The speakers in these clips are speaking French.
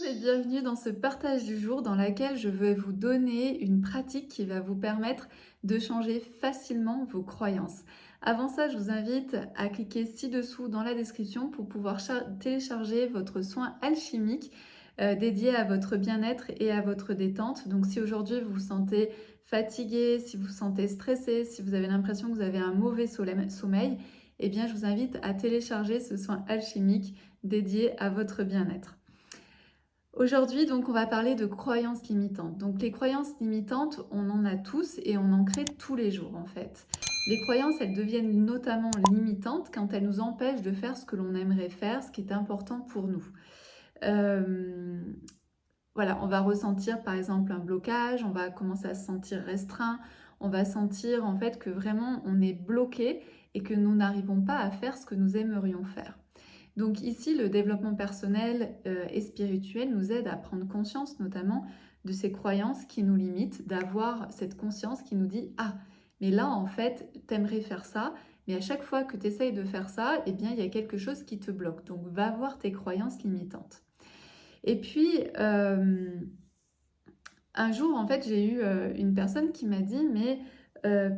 Et bienvenue dans ce partage du jour dans lequel je vais vous donner une pratique qui va vous permettre de changer facilement vos croyances. Avant ça, je vous invite à cliquer ci-dessous dans la description pour pouvoir télécharger votre soin alchimique dédié à votre bien-être et à votre détente. Donc si aujourd'hui vous vous sentez fatigué, si vous vous sentez stressé, si vous avez l'impression que vous avez un mauvais sommeil, eh bien je vous invite à télécharger ce soin alchimique dédié à votre bien-être. Aujourd'hui, donc, on va parler de croyances limitantes. Donc, les croyances limitantes, on en a tous et on en crée tous les jours, en fait. Les croyances, elles deviennent notamment limitantes quand elles nous empêchent de faire ce que l'on aimerait faire, ce qui est important pour nous. Euh, voilà, on va ressentir par exemple un blocage, on va commencer à se sentir restreint, on va sentir en fait que vraiment on est bloqué et que nous n'arrivons pas à faire ce que nous aimerions faire. Donc ici, le développement personnel et spirituel nous aide à prendre conscience notamment de ces croyances qui nous limitent, d'avoir cette conscience qui nous dit «Ah, mais là en fait, t'aimerais faire ça, mais à chaque fois que tu essayes de faire ça, eh bien il y a quelque chose qui te bloque. Donc va voir tes croyances limitantes». Et puis, un jour, en fait, j'ai eu une personne qui m'a dit «Mais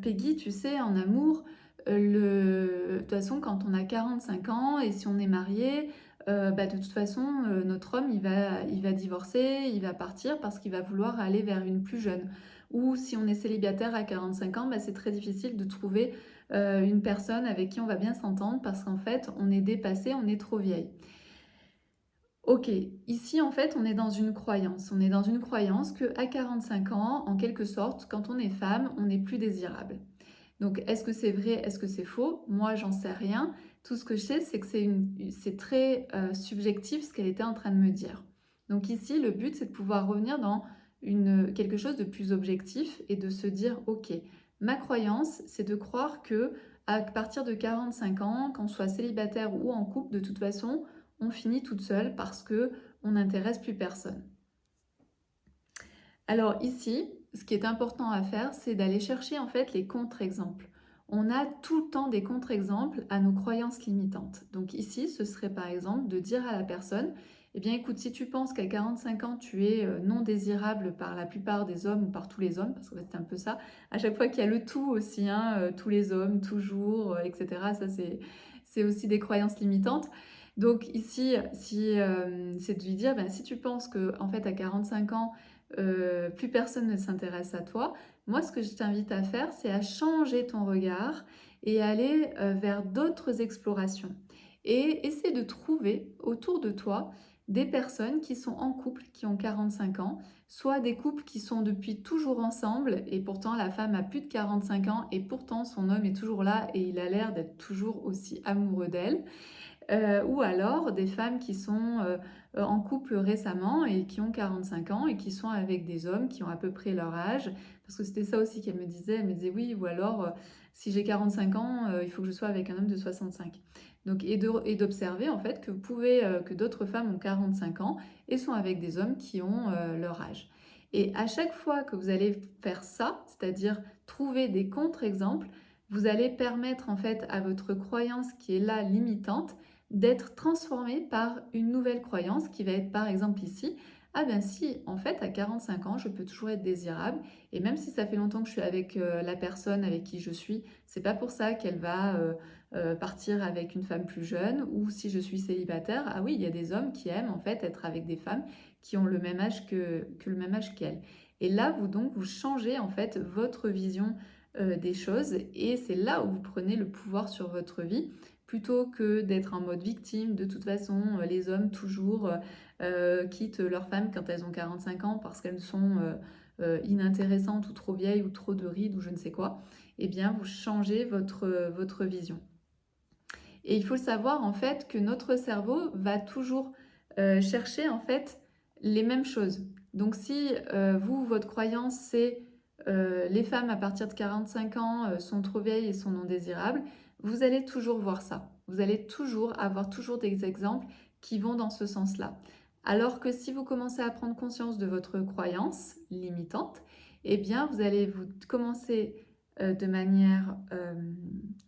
Peggy, tu sais, en amour, de toute façon, quand on a 45 ans et si on est marié, bah, de toute façon, notre homme, il va divorcer, il va partir parce qu'il va vouloir aller vers une plus jeune. Ou si on est célibataire à 45 ans, bah, c'est très difficile de trouver une personne avec qui on va bien s'entendre parce qu'en fait, on est dépassé, on est trop vieille». OK, ici en fait, on est dans une croyance. On est dans une croyance qu'à 45 ans, en quelque sorte, quand on est femme, on n'est plus désirable. Donc est-ce que c'est vrai? Est-ce que c'est faux? Moi, j'en sais rien. Tout ce que je sais, c'est que c'est très subjectif ce qu'elle était en train de me dire. Donc ici, le but, c'est de pouvoir revenir dans quelque chose de plus objectif et de se dire, OK, ma croyance, c'est de croire que à partir de 45 ans, qu'on soit célibataire ou en couple, de toute façon, on finit toute seule parce que on n'intéresse plus personne. Alors ici, ce qui est important à faire, c'est d'aller chercher en fait les contre-exemples. On a tout le temps des contre-exemples à nos croyances limitantes. Donc ici, ce serait par exemple de dire à la personne, eh bien écoute, si tu penses qu'à 45 ans, tu es non désirable par la plupart des hommes ou par tous les hommes, parce que c'est un peu ça, à chaque fois qu'il y a le tout aussi, hein, tous les hommes, toujours, etc., ça c'est aussi des croyances limitantes. Donc ici, si, c'est de lui dire, ben, si tu penses que en fait à 45 ans, plus personne ne s'intéresse à toi. Moi, ce que je t'invite à faire, c'est à changer ton regard et aller vers d'autres explorations. Et essayer de trouver autour de toi des personnes qui sont en couple, qui ont 45 ans, soit des couples qui sont depuis toujours ensemble et pourtant la femme a plus de 45 ans et pourtant son homme est toujours là et il a l'air d'être toujours aussi amoureux d'elle. Ou alors des femmes qui sont en couple récemment et qui ont 45 ans et qui sont avec des hommes qui ont à peu près leur âge. Parce que c'était ça aussi qu'elle me disait. Elle me disait oui, ou alors si j'ai 45 ans, il faut que je sois avec un homme de 65. Donc, et d'observer en fait que vous pouvez, que d'autres femmes ont 45 ans et sont avec des hommes qui ont leur âge. Et à chaque fois que vous allez faire ça, c'est-à-dire trouver des contre-exemples, vous allez permettre en fait à votre croyance qui est là limitante d'être transformé par une nouvelle croyance qui va être par exemple ici, ah ben si, en fait à 45 ans je peux toujours être désirable et même si ça fait longtemps que je suis avec la personne avec qui je suis, c'est pas pour ça qu'elle va partir avec une femme plus jeune, ou si je suis célibataire, ah oui, il y a des hommes qui aiment en fait être avec des femmes qui ont le même âge que le même âge qu'elles. Et là, vous changez en fait votre vision des choses et c'est là où vous prenez le pouvoir sur votre vie plutôt que d'être en mode victime. De toute façon, les hommes toujours quittent leurs femmes quand elles ont 45 ans parce qu'elles sont inintéressantes ou trop vieilles ou trop de rides ou je ne sais quoi. Eh bien, vous changez votre vision. Et il faut savoir en fait que notre cerveau va toujours chercher en fait les mêmes choses. Donc si vous, votre croyance c'est les femmes à partir de 45 ans sont trop vieilles et sont non désirables, vous allez toujours voir ça. Vous allez toujours avoir toujours des exemples qui vont dans ce sens-là. Alors que si vous commencez à prendre conscience de votre croyance limitante, eh bien vous allez vous commencer de manière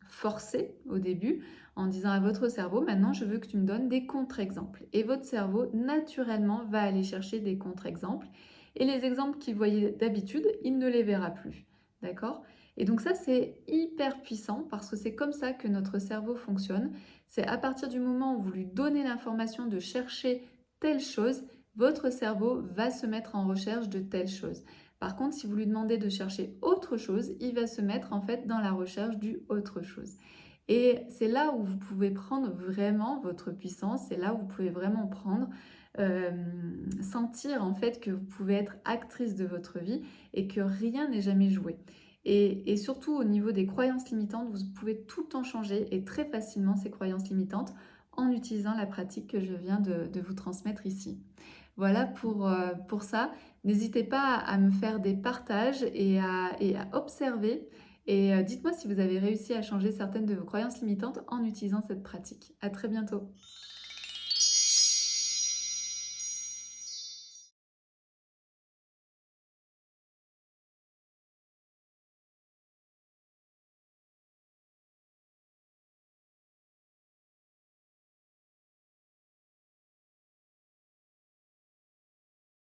forcée au début en disant à votre cerveau, maintenant je veux que tu me donnes des contre-exemples. Et votre cerveau, naturellement, va aller chercher des contre-exemples. Et les exemples qu'il voyait d'habitude, il ne les verra plus. D'accord? Et donc ça, c'est hyper puissant parce que c'est comme ça que notre cerveau fonctionne. C'est à partir du moment où vous lui donnez l'information de chercher telle chose, votre cerveau va se mettre en recherche de telle chose. Par contre, si vous lui demandez de chercher autre chose, il va se mettre en fait dans la recherche du autre chose. Et c'est là où vous pouvez prendre vraiment votre puissance, c'est là où vous pouvez vraiment prendre, sentir en fait que vous pouvez être actrice de votre vie et que rien n'est jamais joué. Et surtout au niveau des croyances limitantes, vous pouvez tout le temps changer et très facilement ces croyances limitantes en utilisant la pratique que je viens de vous transmettre ici. Voilà pour ça. N'hésitez pas à me faire des partages et à observer. Et dites-moi si vous avez réussi à changer certaines de vos croyances limitantes en utilisant cette pratique. À très bientôt.